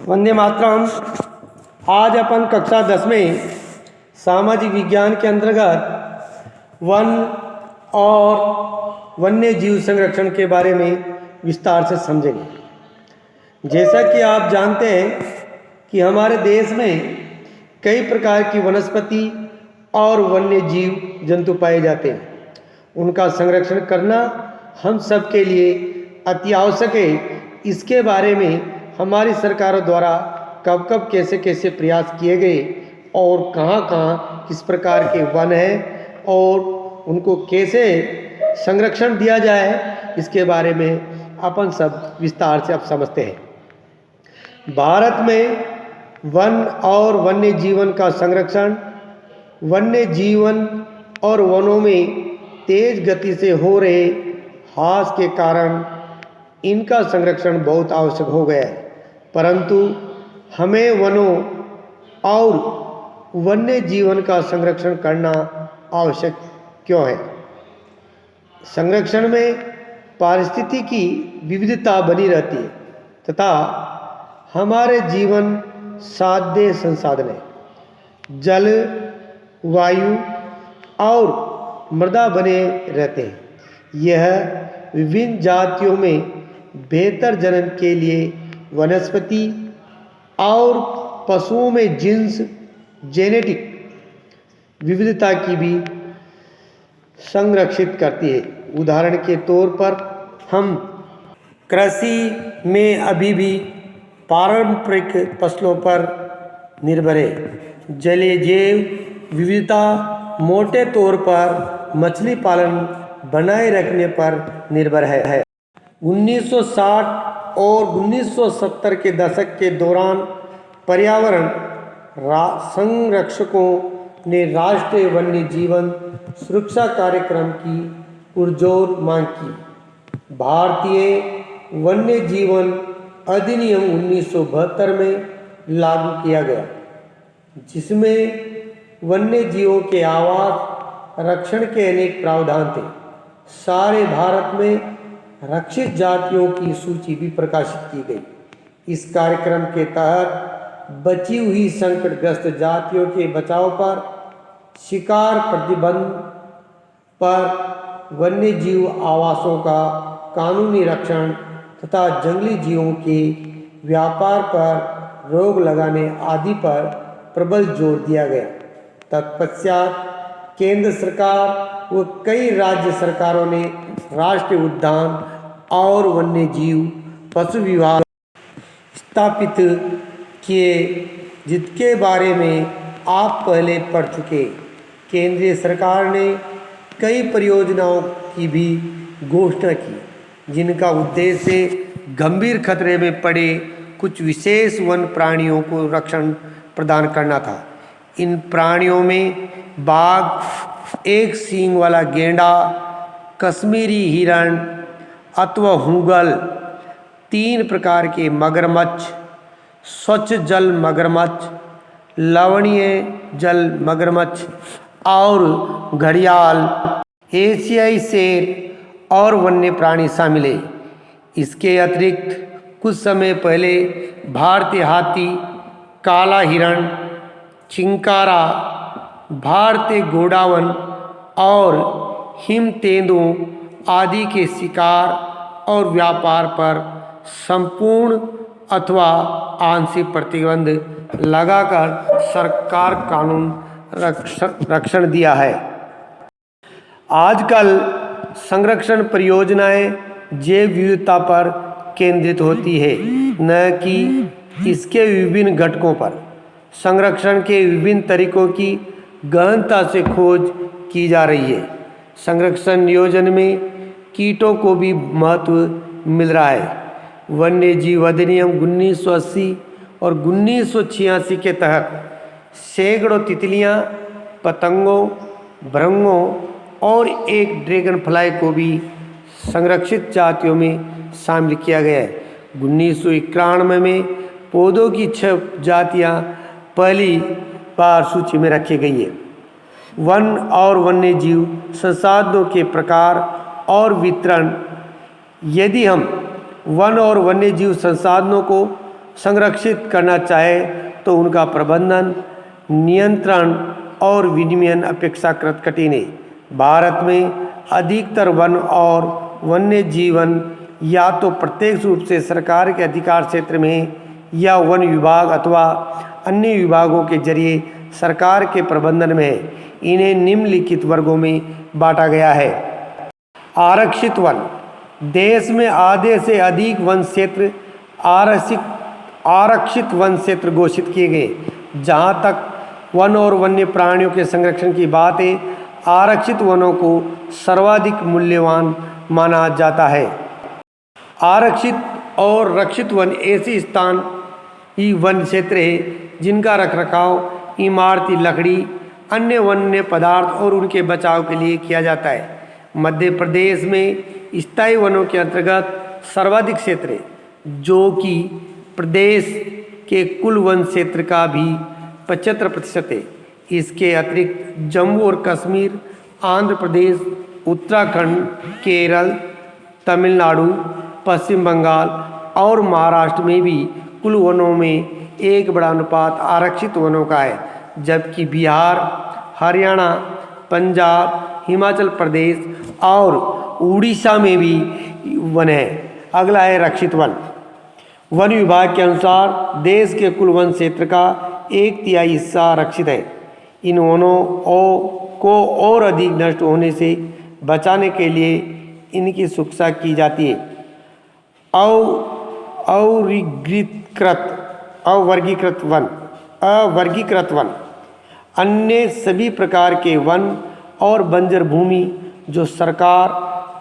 वंदे मातरम। आज अपन कक्षा 10 में सामाजिक विज्ञान के अंतर्गत वन और वन्य जीव संरक्षण के बारे में विस्तार से समझेंगे। जैसा कि आप जानते हैं कि हमारे देश में कई प्रकार की वनस्पति और वन्य जीव जंतु पाए जाते हैं। उनका संरक्षण करना हम सब के लिए अति आवश्यक है। इसके बारे में हमारी सरकारों द्वारा कब कब कैसे कैसे प्रयास किए गए और कहाँ कहाँ किस प्रकार के वन हैं और उनको कैसे संरक्षण दिया जाए, इसके बारे में अपन सब विस्तार से अब समझते हैं। भारत में वन और वन्य जीवन का संरक्षण वन्य जीवन और वनों में तेज गति से हो रहे ह्रास के कारण इनका संरक्षण बहुत आवश्यक हो गया है। परंतु हमें वनों और वन्य जीवन का संरक्षण करना आवश्यक क्यों है? संरक्षण में पारिस्थितिकी विविधता बनी रहती है तथा हमारे जीवन साध्य संसाधन है, जल, वायु और मृदा बने रहते हैं। यह विभिन्न जातियों में बेहतर जनन के लिए वनस्पति और पशुओं में जीन्स जेनेटिक विविधता की भी संरक्षित करती है। उदाहरण के तौर पर हम कृषि में अभी भी पारंपरिक फसलों पर निर्भर है। जलीय जैव विविधता मोटे तौर पर मछली पालन बनाए रखने पर निर्भर है। 1960 और 1970 के दशक के दौरान पर्यावरण संरक्षकों ने राष्ट्रीय वन्य जीवन सुरक्षा कार्यक्रम की पुरजोर मांग की। भारतीय वन्य जीवन अधिनियम 1972 में लागू किया गया, जिसमें वन्य जीवों के आवास रक्षण के अनेक प्रावधान थे। सारे भारत में रक्षित जातियों की सूची भी प्रकाशित की गई। इस कार्यक्रम के तहत बची हुई संकटग्रस्त जातियों के बचाव पर, शिकार प्रतिबंध पर, वन्य जीव आवासों का कानूनी रक्षण तथा जंगली जीवों के व्यापार पर रोक लगाने आदि पर प्रबल जोर दिया गया। तत्पश्चात केंद्र सरकार व कई राज्य सरकारों ने राष्ट्रीय उद्यान और वन्य जीव पशु विभाग स्थापित किए, जिसके बारे में आप पहले पढ़ चुके। केंद्रीय सरकार ने कई परियोजनाओं की भी घोषणा की, जिनका उद्देश्य गंभीर खतरे में पड़े कुछ विशेष वन प्राणियों को रक्षण प्रदान करना था। इन प्राणियों में बाघ, एक सींग वाला गेंडा, कश्मीरी हिरण अथवा हुगल, 3 प्रकार के मगरमच्छ, स्वच्छ जल मगरमच्छ, लवणीय जल मगरमच्छ और घड़ियाल, एशियाई शेर और वन्य प्राणी शामिल है। इसके अतिरिक्त कुछ समय पहले भारतीय हाथी, काला हिरण, चिंकारा, भारतीय गोडावन और हिम तेंदुओं आदि के शिकार और व्यापार पर संपूर्ण अथवा आंशिक प्रतिबंध लगाकर सरकार कानून रक्षण दिया है। आजकल संरक्षण परियोजनाएं जैव विविधता पर केंद्रित होती है, न कि इसके विभिन्न घटकों पर। संरक्षण के विभिन्न तरीकों की गहनता से खोज की जा रही है। संरक्षण नियोजन में कीटों को भी महत्व मिल रहा है। वन्य जीव अधिनियम 1980 और 1986 के तहत सैकड़ों तितलियां, पतंगों, भृंगों और एक ड्रैगन फ्लाई को भी संरक्षित जातियों में शामिल किया गया है। 1991 में पौधों की 6 जातियां पहली बार सूची में रखी गई है। वन और वन्य जीव संसाधनों के प्रकार और वितरण। यदि हम वन और वन्य जीव संसाधनों को संरक्षित करना चाहे तो उनका प्रबंधन, नियंत्रण और विनियमन अपेक्षाकृत कठिन है। भारत में अधिकतर वन और वन्य जीवन या तो प्रत्यक्ष रूप से सरकार के अधिकार क्षेत्र में या वन विभाग अथवा अन्य विभागों के जरिए सरकार के प्रबंधन में है। इन्हें निम्नलिखित वर्गों में बांटा गया है। आरक्षित वन। देश में आधे से अधिक वन क्षेत्र आरक्षित वन क्षेत्र घोषित किए गए। जहाँ तक वन और वन्य प्राणियों के संरक्षण की बात है, आरक्षित वनों को सर्वाधिक मूल्यवान माना जाता है। आरक्षित और रक्षित वन ऐसे स्थान ही वन क्षेत्र है जिनका रखरखाव इमारती लकड़ी, अन्य वन्य पदार्थ और उनके बचाव के लिए किया जाता है। मध्य प्रदेश में स्थायी वनों के अंतर्गत सर्वाधिक क्षेत्र है, जो कि प्रदेश के कुल वन क्षेत्र का भी 75% है। इसके अतिरिक्त जम्मू और कश्मीर, आंध्र प्रदेश, उत्तराखंड, केरल, तमिलनाडु, पश्चिम बंगाल और महाराष्ट्र में भी कुल वनों में एक बड़ा अनुपात आरक्षित वनों का है, जबकि बिहार, हरियाणा, पंजाब, हिमाचल प्रदेश और उड़ीसा में भी वन है। अगला है रक्षित वन। वन विभाग के अनुसार देश के कुल वन क्षेत्र का 1/3 हिस्सा रक्षित है। इन वनों को और अधिक नष्ट होने से बचाने के लिए इनकी सुरक्षा की जाती है। अवर्गीकृत वन अन्य सभी प्रकार के वन और बंजर भूमि जो सरकार,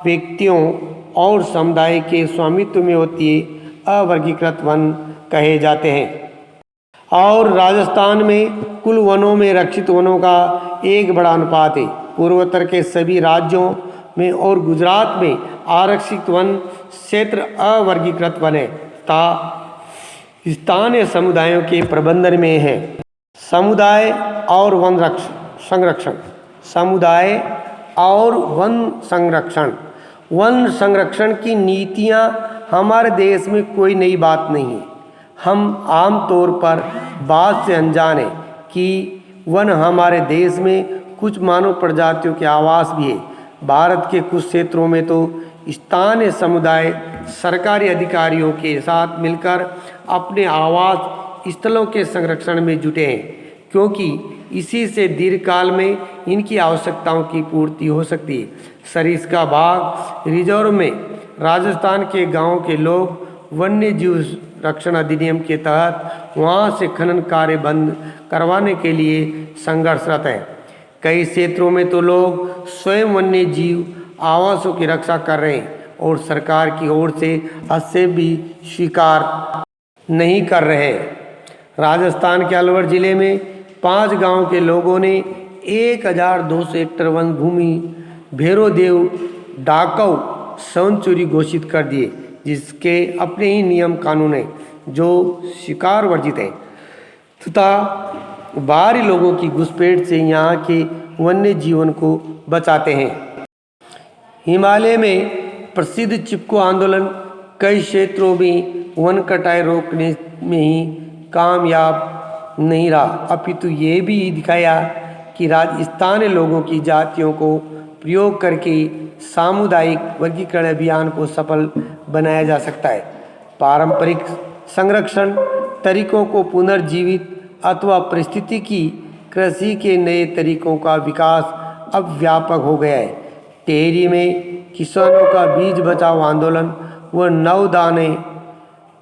व्यक्तियों और समुदाय के स्वामित्व में होती है, अवर्गीकृत वन कहे जाते हैं। और राजस्थान में कुल वनों में रक्षित वनों का एक बड़ा अनुपात है। पूर्वोत्तर के सभी राज्यों में और गुजरात में आरक्षित वन क्षेत्र अवर्गीकृत वन है तथा स्थानीय समुदायों के प्रबंधन में है। समुदाय और वन संरक्षण। समुदाय और वन संरक्षण। वन संरक्षण की नीतियाँ हमारे देश में कोई नई बात नहीं है। हम आमतौर पर बात से अनजान हैं कि वन हमारे देश में कुछ मानव प्रजातियों के आवास भी है। भारत के कुछ क्षेत्रों में तो स्थानीय समुदाय सरकारी अधिकारियों के साथ मिलकर अपने आवास स्थलों के संरक्षण में जुटे हैं, क्योंकि इसी से दीर्घकाल में इनकी आवश्यकताओं की पूर्ति हो सकती है। सरिस्का बाघ रिजर्व में राजस्थान के गांवों के लोग वन्य जीव रक्षण अधिनियम के तहत वहां से खनन कार्य बंद करवाने के लिए संघर्षरत हैं। कई क्षेत्रों में तो लोग स्वयं वन्य जीव आवासों की रक्षा कर रहे हैं और सरकार की ओर से हस्तक्षेप भी स्वीकार नहीं कर रहे। राजस्थान के अलवर जिले में 5 गांव के लोगों ने 1200 हेक्टेयर वन भूमि भैरोदेव डाकऊ सेंचुरी घोषित कर दिए, जिसके अपने ही नियम कानून हैं जो शिकार वर्जित हैं तथा बाहरी लोगों की घुसपैठ से यहाँ के वन्य जीवन को बचाते हैं। हिमालय में प्रसिद्ध चिपको आंदोलन कई क्षेत्रों में वन कटाई रोकने में ही कामयाब नहीं रहा, अपितु ये भी दिखाया कि स्थानीय लोगों की जातियों को प्रयोग करके सामुदायिक वर्गीकरण अभियान को सफल बनाया जा सकता है। पारंपरिक संरक्षण तरीकों को पुनर्जीवित अथवा पारिस्थितिकी कृषि के नए तरीकों का विकास अब व्यापक हो गया है। टिहरी में किसानों का बीज बचाओ आंदोलन व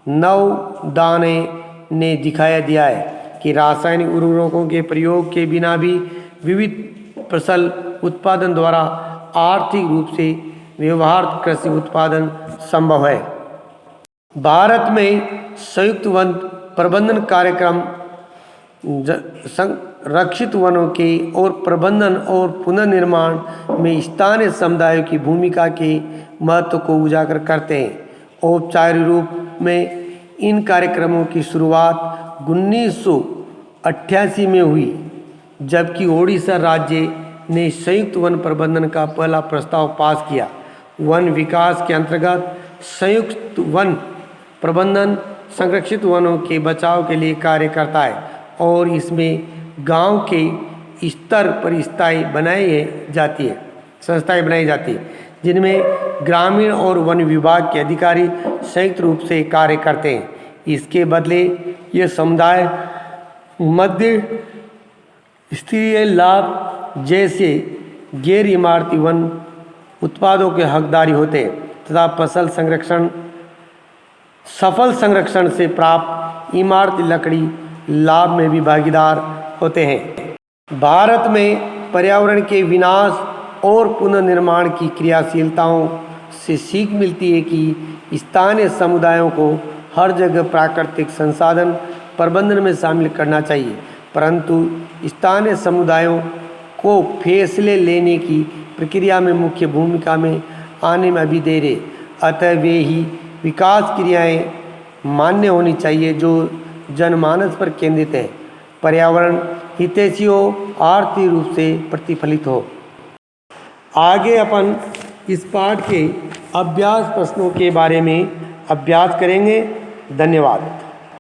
नवदाने ने दिखाया दिया है कि रासायनिक उर्वरकों के प्रयोग के बिना भी विविध फसल उत्पादन द्वारा आर्थिक रूप से व्यवहार कृषि उत्पादन संभव है। भारत में संयुक्त वन प्रबंधन कार्यक्रम रक्षित वनों के और प्रबंधन और पुनर्निर्माण में स्थानीय समुदायों की भूमिका के महत्व को उजागर करते हैं। औपचारिक रूप में इन कार्यक्रमों की शुरुआत 1988 में हुई, जबकि ओडिशा राज्य ने संयुक्त वन प्रबंधन का पहला प्रस्ताव पास किया। वन विकास के अंतर्गत संयुक्त वन प्रबंधन संरक्षित वनों के बचाव के लिए कार्य करता है और इसमें गांव के स्तर पर संस्थाएं बनाई जाती है जिनमें ग्रामीण और वन विभाग के अधिकारी संयुक्त रूप से कार्य करते हैं। इसके बदले ये समुदाय मध्य स्तरीय लाभ जैसे गैर इमारती वन उत्पादों के हकदारी होते हैं तथा सफल संरक्षण से प्राप्त इमारती लकड़ी लाभ में भी भागीदार होते हैं। भारत में पर्यावरण के विनाश और पुनर्निर्माण की क्रियाशीलताओं से सीख मिलती है कि स्थानीय समुदायों को हर जगह प्राकृतिक संसाधन प्रबंधन में शामिल करना चाहिए, परंतु स्थानीय समुदायों को फैसले लेने की प्रक्रिया में मुख्य भूमिका में आने में अभी देर है। अतः वे ही विकास क्रियाएं मान्य होनी चाहिए जो जनमानस पर केंद्रित है, पर्यावरण हितैषी हो, आर्थिक रूप से प्रतिफलित हो। आगे अपन इस पाठ के अभ्यास प्रश्नों के बारे में अभ्यास करेंगे। धन्यवाद।